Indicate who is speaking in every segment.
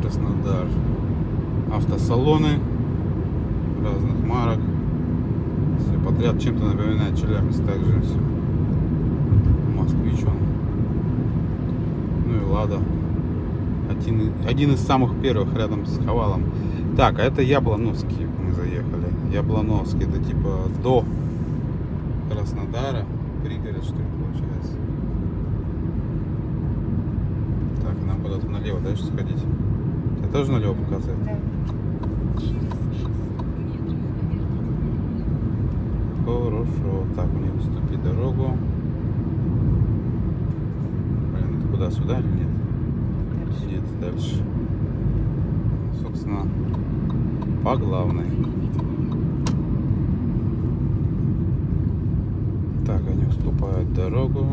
Speaker 1: Краснодар. Автосалоны разных марок. Все подряд чем-то напоминает Челябинск. Также все. Москвич он. Ну и Лада. Один из самых первых рядом с Хавалом. Так, а это Яблоновский мы заехали. Яблоновский, это типа до Краснодара. Пригород, что ли, получается. Так, нам куда-то налево дальше сходить. Ты тоже налево показывает?
Speaker 2: Да.
Speaker 1: Хорошо. Так, мне уступи дорогу. Блин, это куда, сюда или нет? Нет, дальше. Собственно, по главной. Так, они уступают дорогу.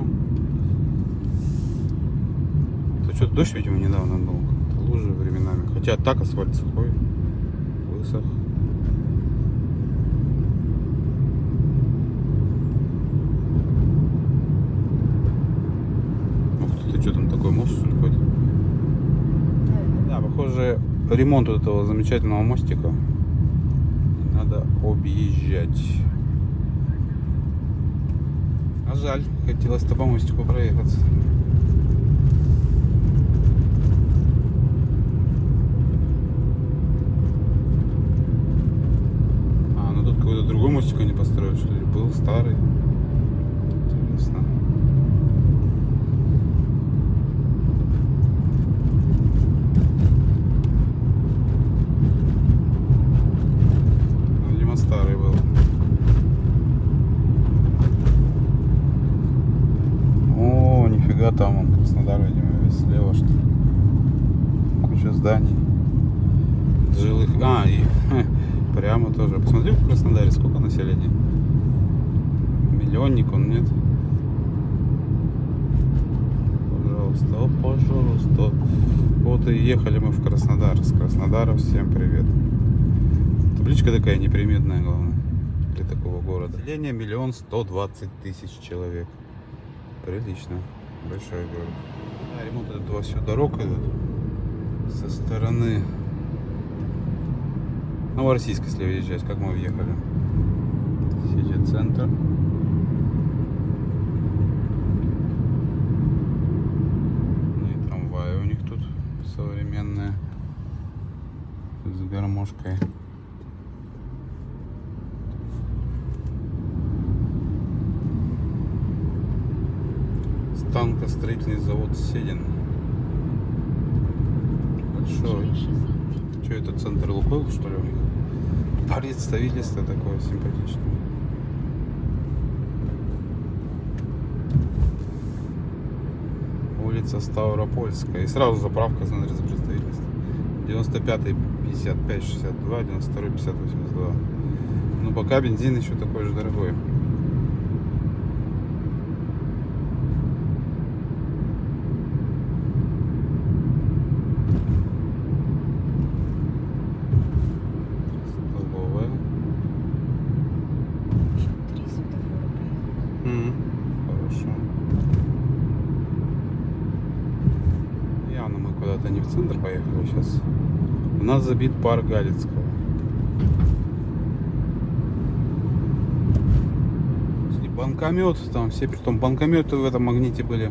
Speaker 1: То что-то дождь, видимо, недавно был. Как-то лужи временами. Хотя так асфальт сухой. Высох. Ух ты, что там такой мост, что ли, какой-то? Да, похоже, ремонт вот этого замечательного мостика надо объезжать. А жаль, хотелось-то по мостику проехаться. А, ну тут какой-то другой мостик они построили, что ли? Был старый. Интересно. Видимо, старый был. О, нифига, там он, Краснодар, видимо, весь слева, что ли. Куча зданий. Жилых. А, и прямо тоже. Посмотри, в Краснодаре сколько населения. Миллионник он, нет? Пожалуйста, о, пожалуйста. Вот и ехали мы в Краснодар. С Краснодара всем привет. Табличка такая неприметная, главное, для такого города. Население 1 120 000 человек. Прилично. Большой город. Да, ремонт этого всю дорог идут со стороны Новороссийска, если въезжать, как мы въехали. Сити-центр. И трамваи у них тут современные. С гармошкой. Станкостроительный завод Седин. Большой. Что это, центр Лукойл, что ли, у них? Представительство такое симпатичное. Улица Ставропольская. И сразу заправка, смотри, за представительство. 95-й 55-62, 92-й 50-82. Ну пока бензин еще такой же дорогой. Хорошо. Явно мы куда-то не в центр поехали сейчас. У нас забит парк Галицкого. Банкомет, там все, притом банкометы в этом магните были.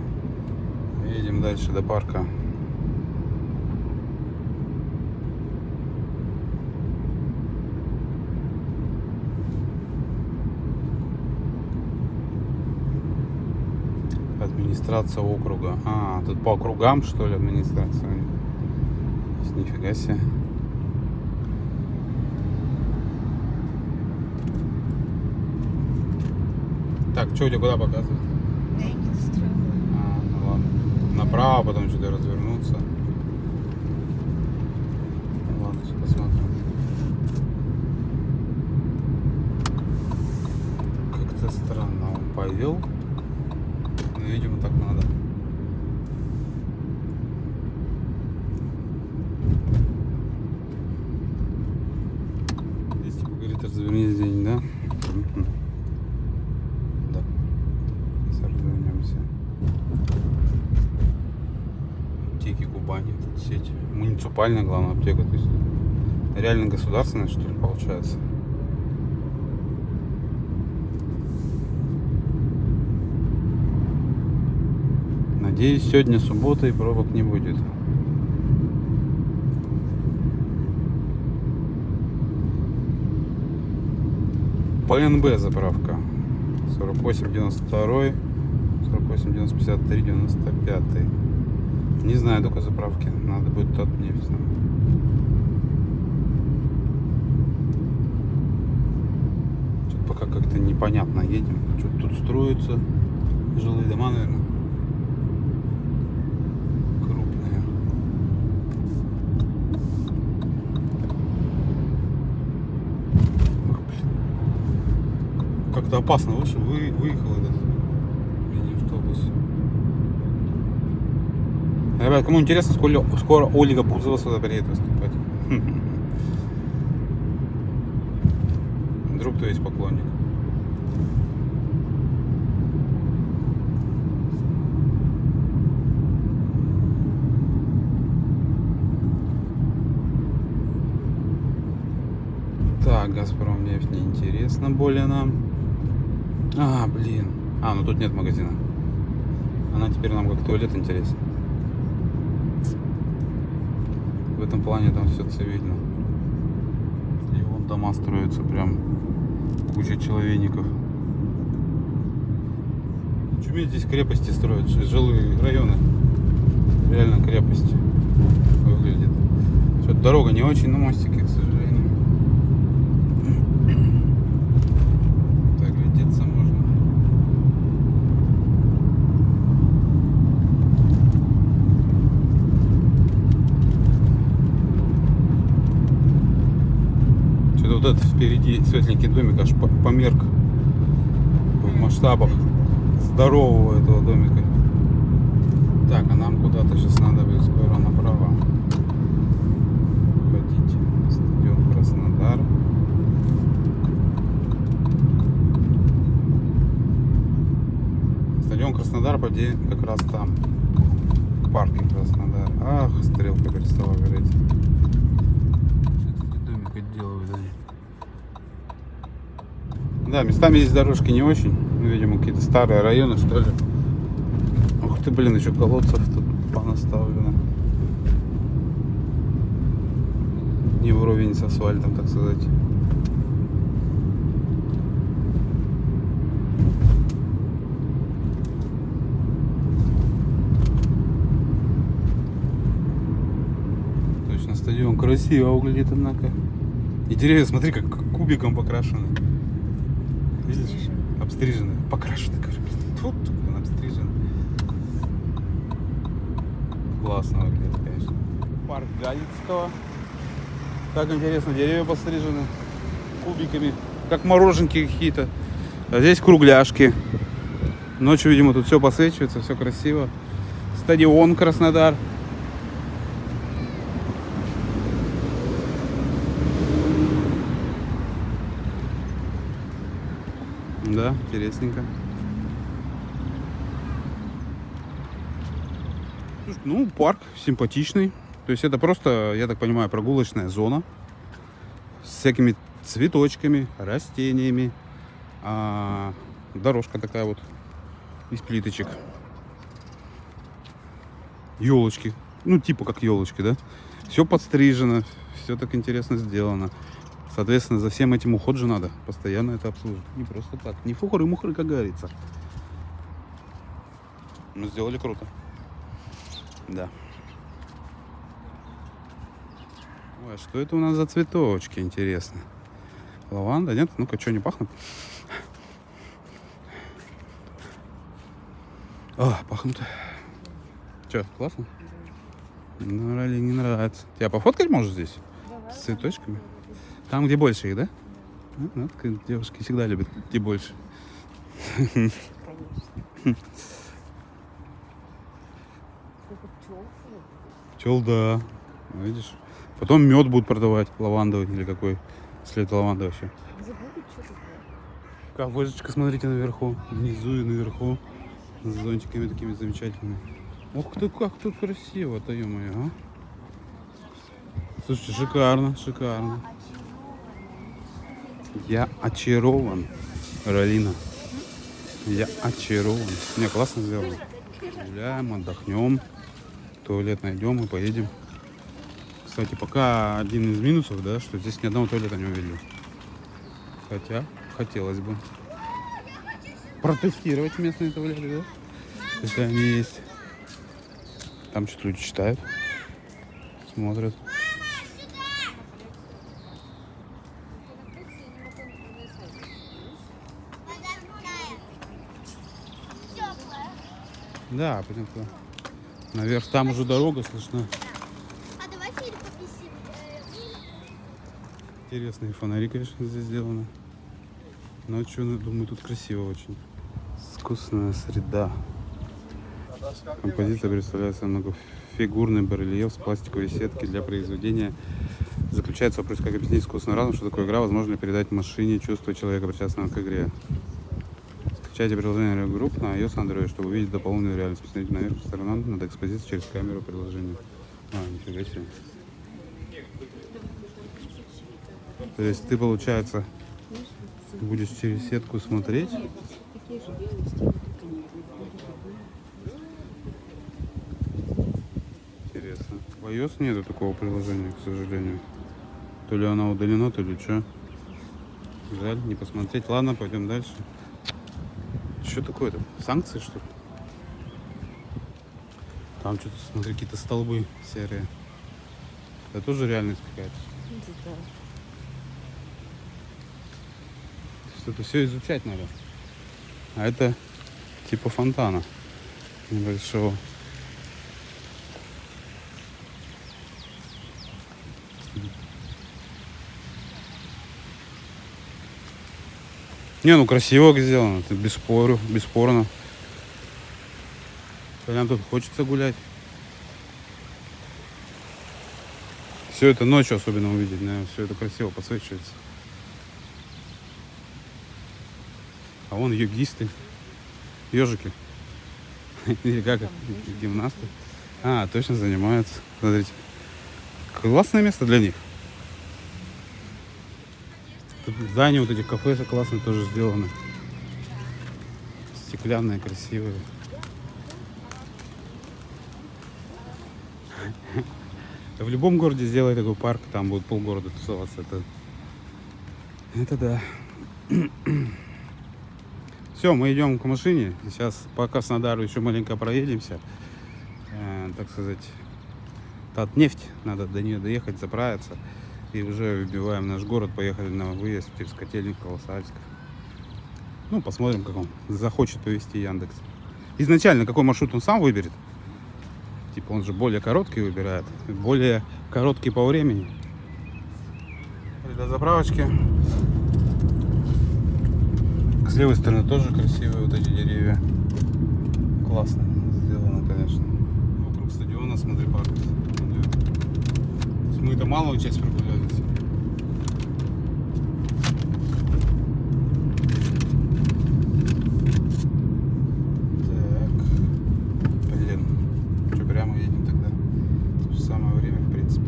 Speaker 1: Едем дальше до парка. Администрация округа. А, тут по округам, что ли, администрация? Нифига себе. Так, что у тебя куда показывает?
Speaker 2: Да, я не настроила.
Speaker 1: А, ну ладно. Направо, потом что-то развернуться. Ну, ладно, сейчас посмотрим. Как-то странно он повел. Ну, видимо, так надо. Здесь типа говорит, развернись день, да? Да. Сейчас развернемся. Аптеки Кубани, сеть. купальня, главная аптека. То есть реально государственная, что ли, получается. Надеюсь, сегодня суббота и пробок не будет. ПНБ заправка. 48,92, 48,53, 95. Не знаю только заправки. Надо будет тот нефть. Что-то пока как-то непонятно едем. Что-то тут строятся жилые дома, наверное. Как-то опасно вышло, выехал этот мини-автобус. Ребят, кому интересно, скоро Ольга Бузова сюда приедет выступать. Вдруг кто есть поклонник. Так, Газпром нефть не интересно более нам. А, блин. А, ну тут нет магазина. Она теперь нам как туалет интересен. В этом плане там все цивильно. И вон дома строятся прям. Куча человейников. Чуметь, здесь крепости строят, жилые районы. Реально крепости выглядит. Что-то дорога не очень на мостике, к сожалению. Вот этот впереди светленький домик аж померк в масштабах здорового этого домика. Так, а нам куда-то сейчас надо будет скоро направо ходить. Стадион Краснодар. Стадион Краснодар, по идее, как раз там. Паркинг Краснодар. Ах, стрелка перестала гореть. Домик отделывают они. Да, местами здесь дорожки не очень. Ну, видимо, какие-то старые районы, что ли. Ух ты, блин, еще колодцев тут понаставлено. Не вровень с асфальтом, так сказать. Точно, стадион красиво выглядит, однако. И деревья, смотри, как кубиком покрашены. Видишь? Обстрижены. Покрашены, кажется. Тут он обстрижен. Классно выглядит, конечно. Парк Галицкого. Так интересно, деревья пострижены кубиками, как мороженки какие-то. А здесь кругляшки. Ночью, видимо, тут все посвечивается, все красиво. Стадион Краснодар. Да, интересненько. Ну, парк симпатичный. То есть это просто, я так понимаю, прогулочная зона с всякими цветочками, растениями. Дорожка такая вот из плиточек. Елочки. Ну, типа как елочки, да? Все подстрижено, все так интересно сделано. Соответственно, за всем этим уход же надо. Постоянно это обслуживать. Не просто так. Не фухры-мухры, как говорится. Ну, сделали круто. Да. Ой, а что это у нас за цветочки, интересно? Лаванда, нет? Ну-ка, что, не пахнут? А, пахнут. Че, классно? Ну, ралли не нравится. Тебя пофоткать можешь здесь? Давай. С цветочками? Там, где больше их, да? Ну, девушки всегда любят, где больше. Конечно. Пчел, да. Видишь? Потом мед будут продавать, лавандовый или какой. След лаванды вообще. Кафешечка, смотрите, наверху. Внизу и наверху. С зонтиками такими замечательными. Ух ты, как тут красиво-то, ё-моё, а? Слушайте, шикарно, шикарно. Я очарован, Ралина. Я очарован. Не, классно сделано. Гуляем, отдохнем. Туалет найдем и поедем. Кстати, пока один из минусов, да, что здесь ни одного туалета не увидел. Хотя хотелось бы протестировать местные туалеты, да? Если они есть. Там что-то люди читают, смотрят. Да, пойдем туда. Наверх там уже дорога слышна.
Speaker 2: А давайте повесим.
Speaker 1: Интересные фонари, конечно, здесь сделаны. Ночью, думаю, тут красиво очень. Искусственная среда. Композиция представляется многофигурный барельеф с пластиковой сетки для произведения. Заключается вопрос, как объяснить искусственный разум, что такое игра, возможно ли передать машине чувство человека, причастного к игре. Скачайте приложение Group на iOS Android, чтобы увидеть дополненную реальность. Посмотрите наверх по сторонам над экспозицией через камеру приложения. Нифига себе. То есть ты, получается, будешь через сетку смотреть. Интересно. В iOS нету такого приложения, к сожалению. То ли она удалена, то ли что. Жаль, не посмотреть. Ладно, пойдем дальше. Что такое-то? Санкции, что ли? Там что-то, смотри, какие-то столбы серые. Это тоже реальность какая-то. Это все изучать надо. А это типа фонтана небольшого. Не, ну красиво сделано, это бесспорно. Прям тут хочется гулять. Все это ночью особенно увидеть, наверное, все это красиво подсвечивается. А вон йогисты, ежики. Или как, гимнасты. А, точно занимаются. Смотрите. Классное место для них. Тут здания вот этих кафе классные тоже сделаны. Стеклянные, красивые. В любом городе сделай такой парк, там будет полгорода тусоваться. Это да. Все, мы идем к машине. Сейчас по Краснодару еще маленько проедемся. Так сказать, Татнефть. Надо до нее доехать, заправиться. И уже выбиваем наш город. Поехали на выезд через Котельник, Колосальск. Ну, посмотрим, как он захочет повезти Яндекс. Изначально какой маршрут он сам выберет. Типа он же более короткий выбирает. Более короткий по времени. До заправочки. С левой стороны тоже красивые вот эти деревья. Классно сделано, конечно. Вокруг стадиона, смотри, парк. Мы-то малую часть прогулялись. Так. Блин. Что, прямо едем тогда? В самое время, в принципе.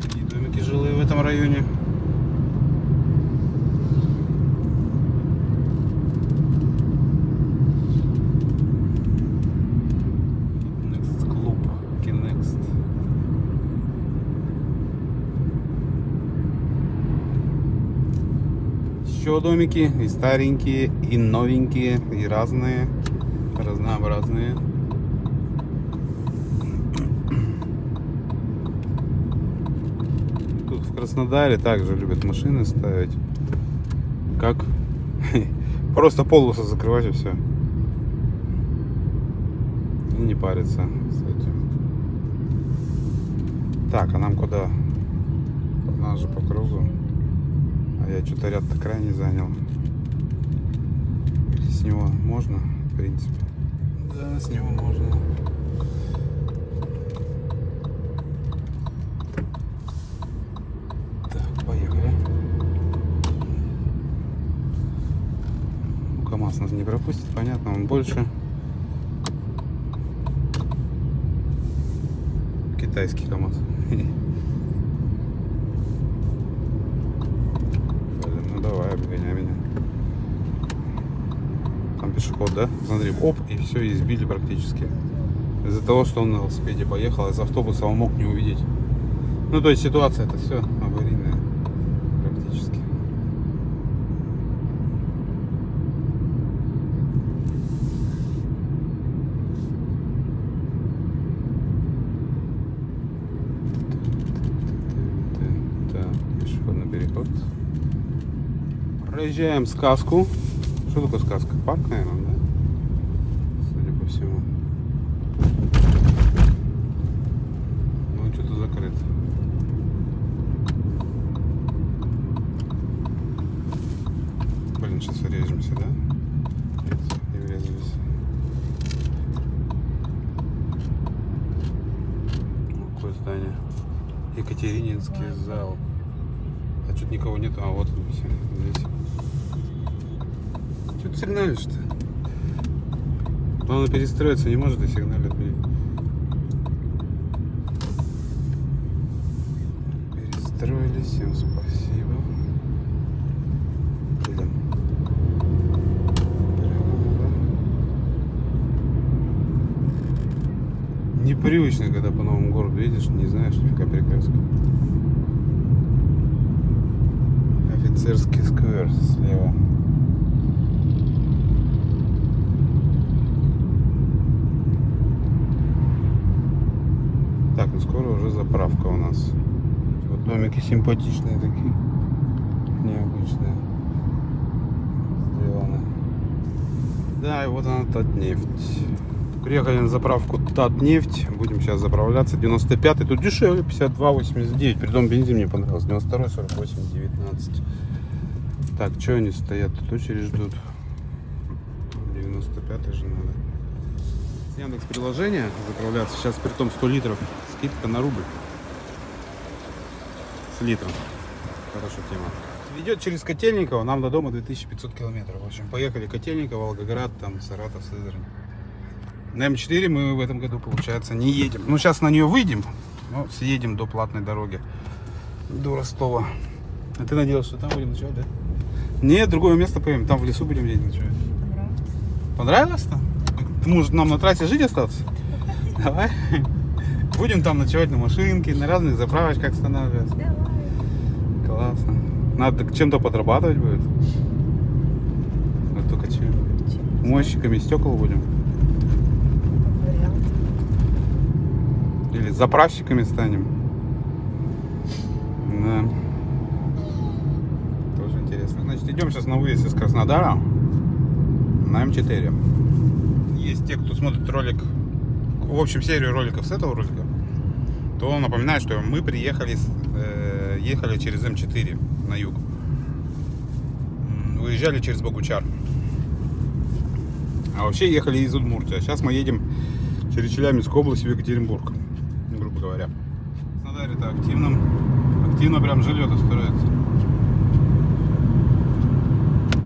Speaker 1: Какие домики жилые в этом районе. Еще домики, и старенькие, и новенькие, и разные, разнообразные. Тут в Краснодаре также любят машины ставить, как просто полосу закрывать и все. И не париться с этим. Так, а нам куда? У нас же по кругу. А я что-то ряд-то крайне занял. С него можно, в принципе. Да, с него можно. Так, поехали. КамАЗ нас не пропустит, понятно, он больше. китайский КамАЗ. Ну давай, обгоняй меня. Там пешеход, да? Смотри, оп, и все, избили практически. Из-за того, что он на велосипеде поехал, из автобуса он мог не увидеть. Ну, то есть ситуация это все аварийная практически. Так, пешеходный переход. Проезжаем сказку. Что такое сказка? Парк, наверное, да? Судя по всему. Ну, что-то закрыто. Блин, сейчас врежемся, да? Нет, не врезались. Какое здание? Екатерининский зал. А что-то никого нету. А вот он все здесь. Что ты сигналишь-то? Главное перестроиться не может и сигналит. Перестроились, всем спасибо. Блин. Непривычно, когда по новому городу едешь, не знаешь нифига перекрестка. Офицерский сквер слева. Так, ну скоро уже заправка у нас. Вот домики симпатичные такие, необычные, сделаны. Да, и вот она, Татнефть. Приехали на заправку Татнефть. Будем сейчас заправляться. 95-й, тут дешевле, 52,89. Притом бензин мне понравился. 92-й, 48,19. Так, что они стоят? Тут очередь ждут. 95-й же надо. С Яндекс приложения заправляться. Сейчас при том 100 литров. Скидка на рубль. С литром. Хорошая тема. Идет через Котельниково. Нам до дома 2500 километров. В общем, поехали Котельниково, Волгоград, там Саратов, Сызрань. На М4 мы в этом году, получается, не едем. Ну, сейчас на нее выйдем, но съедем до платной дороги. До Ростова. А ты надеялась, что там будем ночевать, да? Нет, другое место поедем. Там в лесу будем где-нибудь ночевать. Понравилось там? Ты можешь нам на трассе жить остаться? Давай. Будем там ночевать на машинке, на разных заправочках останавливаться. Классно. Надо чем-то подрабатывать будет. Вот только чем? Мойщиками стекол будем. Или заправщиками станем. Да. Тоже интересно. Значит, идем сейчас на выезд из Краснодара на М4. Есть те, кто смотрит ролик, в общем, серию роликов с этого ролика, то он напоминает, что мы приехали, ехали через М4 на юг. Выезжали через Богучар. А вообще ехали из Удмуртии. А сейчас мы едем через Челябинскую область в Екатеринбург, грубо говоря. В Краснодаре-то активно прям живет и строится.